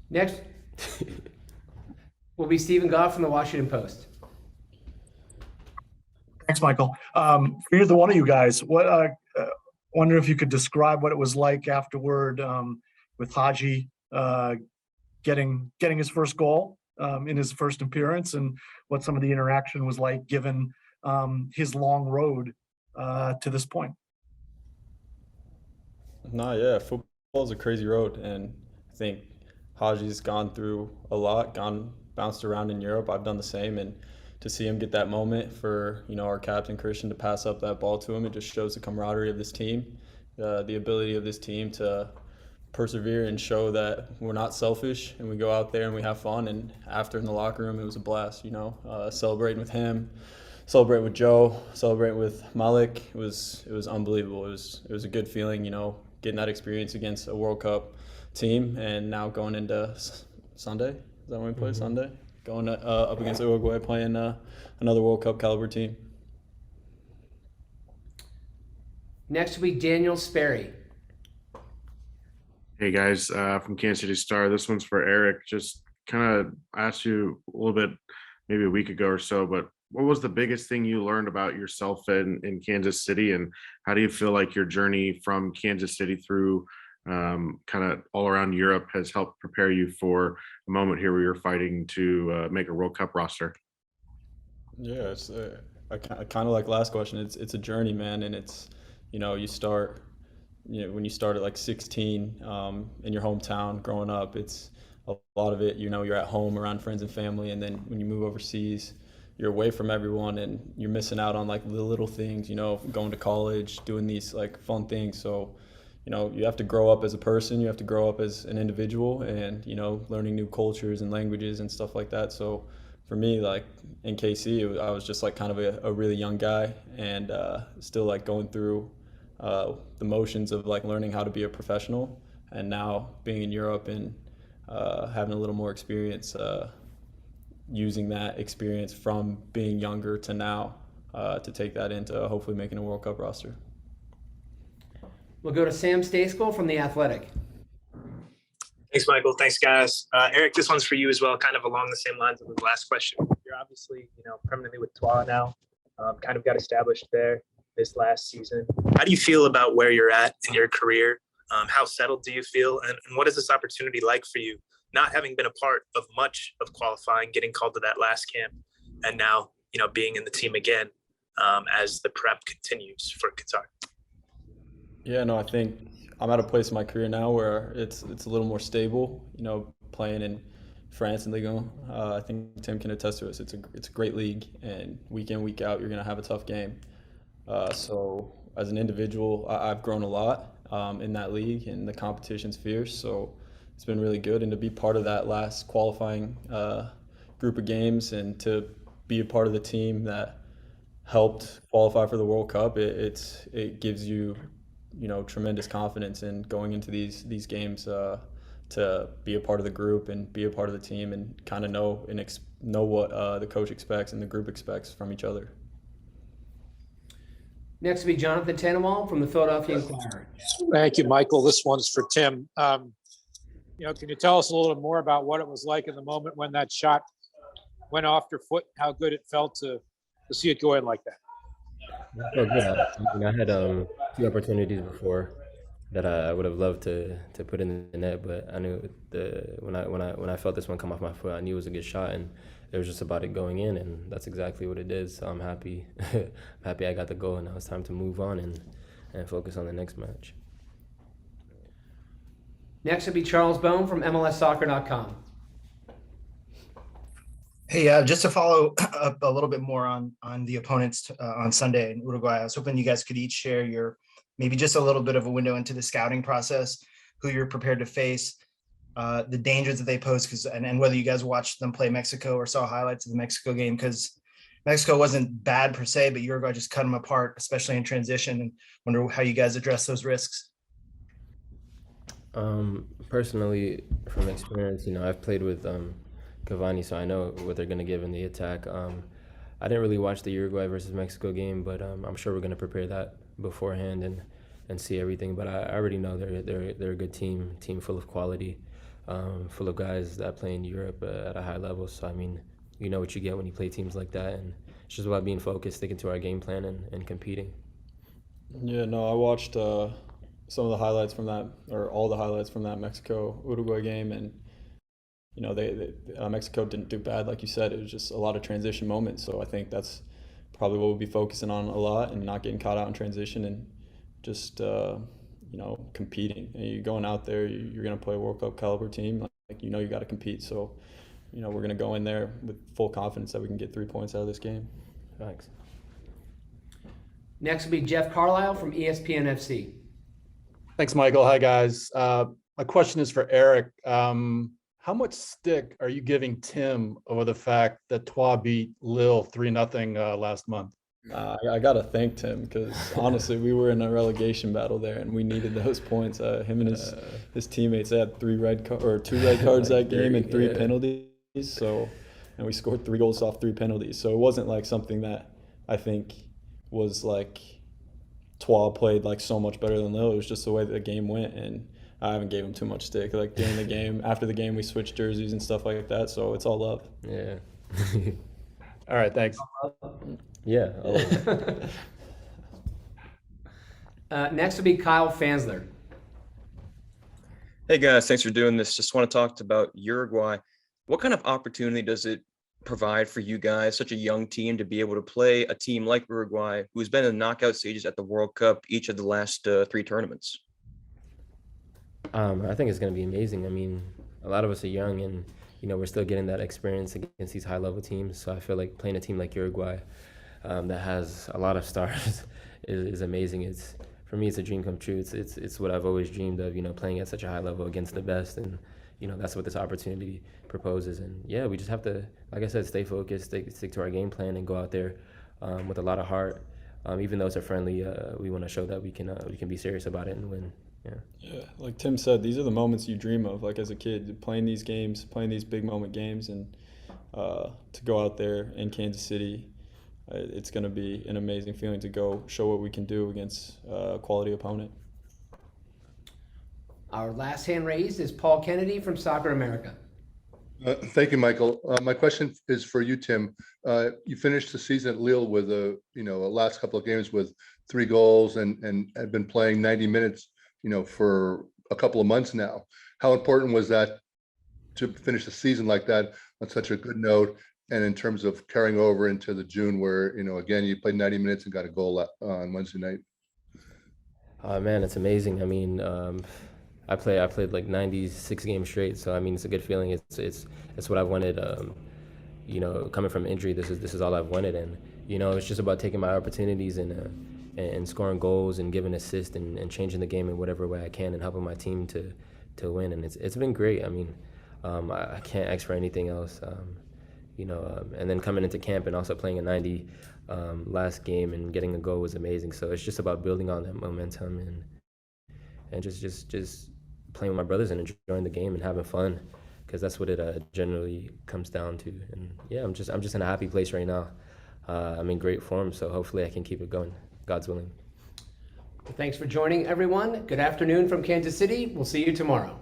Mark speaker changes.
Speaker 1: Next will be Stephen Goff from the Washington Post.
Speaker 2: Thanks, Michael. For either one of you guys, wonder if you could describe what it was like afterward with Haji getting his first goal in his first appearance, and what some of the interaction was like given his long road to this point.
Speaker 3: Nah, yeah, football is a crazy road, and I think Haji's gone through a lot, bounced around in Europe. I've done the same, and to see him get that moment for our captain Christian to pass up that ball to him, it just shows the camaraderie of this team, the ability of this team to persevere and show that we're not selfish and we go out there and we have fun. And after in the locker room, it was a blast. Celebrating with him, celebrating with Joe, celebrating with Malik. It was unbelievable. It was a good feeling. Getting that experience against a World Cup team, and now going into Sunday. Is that when we play Sunday? Going up against Uruguay, playing another World Cup caliber team.
Speaker 1: Next will be Daniel Sperry.
Speaker 4: Hey guys, from Kansas City Star. This one's for Erik. Just kind of asked you a little bit, maybe a week ago or so, but what was the biggest thing you learned about yourself in Kansas City, and how do you feel like your journey from Kansas City through kind of all around Europe has helped prepare you for a moment here where you're fighting to make a World Cup roster?
Speaker 3: Yeah, it's I kind of like last question. It's a journey, man, and it's you start when you start at like 16 in your hometown growing up. It's a lot of it. You're at home around friends and family, and then when you move overseas, you're away from everyone and you're missing out on like the little things. Going to college, doing these like fun things. So you have to grow up as a person, you have to grow up as an individual, and learning new cultures and languages and stuff like that. So for me, like in KC, I was just like kind of a really young guy, and still like going through the motions of like learning how to be a professional, and now being in Europe and having a little more experience, using that experience from being younger to now to take that into hopefully making a World Cup roster.
Speaker 1: We'll go to Sam Stejskal from The Athletic.
Speaker 5: Thanks, Michael. Thanks, guys. Erik, this one's for you as well, kind of along the same lines of the last question. You're obviously, permanently with Weah now, kind of got established there this last season. How do you feel about where you're at in your career? How settled do you feel? And what is this opportunity like for you, not having been a part of much of qualifying, getting called to that last camp, and now, being in the team again as the prep continues for Qatar?
Speaker 3: Yeah, no, I think I'm at a place in my career now where it's a little more stable. Playing in France and Ligue 1. I think Tim can attest to us. It's a great league, and week in, week out, you're gonna have a tough game. So as an individual, I've grown a lot in that league, and the competition's fierce. So it's been really good, and to be part of that last qualifying group of games, and to be a part of the team that helped qualify for the World Cup, it gives you tremendous confidence in going into these games, to be a part of the group and be a part of the team, and kind of know what the coach expects and the group expects from each other.
Speaker 1: Next will be Jonathan Tannenwald from the Philadelphia Inquirer.
Speaker 6: Thank you, Michael. This one's for Tim. Can you tell us a little more about what it was like in the moment when that shot went off your foot, how good it felt to see it go in like that?
Speaker 7: Oh, good. I had two opportunities before that I would have loved to put in the net, but I knew when I felt this one come off my foot, I knew it was a good shot, and it was just about it going in, and that's exactly what it did. So I'm happy. I'm happy I got the goal, and now it's time to move on and focus on the next match.
Speaker 1: Next will be Charles Bone from MLSsoccer.com.
Speaker 8: Hey, just to follow up a little bit more on the opponents on Sunday in Uruguay, I was hoping you guys could each share maybe just a little bit of a window into the scouting process, who you're prepared to face, the dangers that they pose, and whether you guys watched them play Mexico or saw highlights of the Mexico game, because Mexico wasn't bad per se, but Uruguay just cut them apart, especially in transition, and wonder how you guys address those risks.
Speaker 7: Personally, from experience, I've played with Cavani, so I know what they're going to give in the attack. I didn't really watch the Uruguay versus Mexico game, but I'm sure we're going to prepare that beforehand and see everything. But I already know they're a good team full of quality. full of guys that play in Europe at a high level. So I mean, you know what you get when you play teams like that, and it's just about being focused, sticking to our game plan, and competing.
Speaker 3: Yeah, no, I watched some of the highlights from that, or all the highlights from that Mexico Uruguay game, and you know Mexico didn't do bad, like you said. It was just a lot of transition moments. So I think that's probably what we'll be focusing on a lot, and not getting caught out in transition, and just competing. And you're going out there, you're going to play a World Cup caliber team. Like you got to compete. So we're going to go in there with full confidence that we can get 3 points out of this game.
Speaker 7: Thanks.
Speaker 1: Next will be Jeff Carlisle from ESPN FC.
Speaker 9: Thanks, Michael. Hi, guys. My question is for Erik. How much stick are you giving Tim over the fact that Troyes beat Lille 3-0 last month?
Speaker 3: I got to thank Tim, because honestly, we were in a relegation battle there, and we needed those points. Him and his teammates had 2 red cards that game and 3 penalties. So, and we scored 3 goals off 3 penalties. So it wasn't like something that I think was like Troyes played like so much better than Lille. It was just the way that the game went, and I haven't gave him too much stick. Like during the game, after the game, we switched jerseys and stuff like that. So it's all love.
Speaker 7: Yeah.
Speaker 9: All right, thanks.
Speaker 7: Yeah.
Speaker 1: Next will be Kyle Fansler.
Speaker 10: Hey guys, thanks for doing this. Just want to talk about Uruguay. What kind of opportunity does it provide for you guys, such a young team, to be able to play a team like Uruguay, who's been in the knockout stages at the World Cup each of the last 3 tournaments?
Speaker 7: I think it's going to be amazing. I mean, a lot of us are young, and we're still getting that experience against these high-level teams. So I feel like playing a team like Uruguay that has a lot of stars is amazing. For me, it's a dream come true. It's what I've always dreamed of. Playing at such a high level against the best, and that's what this opportunity proposes. And yeah, we just have to, like I said, stay focused, stick to our game plan, and go out there with a lot of heart. Even though it's a friendly, we want to show that we can be serious about it and win.
Speaker 3: Yeah, like Tim said, these are the moments you dream of, like as a kid, playing these games, playing these big moment games, and to go out there in Kansas City, it's going to be an amazing feeling to go show what we can do against a quality opponent.
Speaker 1: Our last hand raised is Paul Kennedy from Soccer America.
Speaker 11: Thank you, Michael. My question is for you, Tim. You finished the season at Lille with a last couple of games with 3 goals and have been playing 90 minutes, for a couple of months now. How important was that to finish the season like that on such a good note? And in terms of carrying over into the June where, again, you played 90 minutes and got a goal on Wednesday night.
Speaker 7: Man, it's amazing. I mean, I played like 96 games straight. So, I mean, it's a good feeling. It's what I wanted. Coming from injury, this is all I've wanted. And, it's just about taking my opportunities and scoring goals and giving assists and changing the game in whatever way I can and helping my team to win. And it's been great. I mean, I can't ask for anything else. And then coming into camp and also playing a 90 last game and getting a goal was amazing. So it's just about building on that momentum and just playing with my brothers and enjoying the game and having fun, because that's what it generally comes down to. And yeah, I'm just in a happy place right now. I'm in great form, so hopefully I can keep it going. God's willing.
Speaker 1: Thanks for joining, everyone. Good afternoon from Kansas City. We'll see you tomorrow.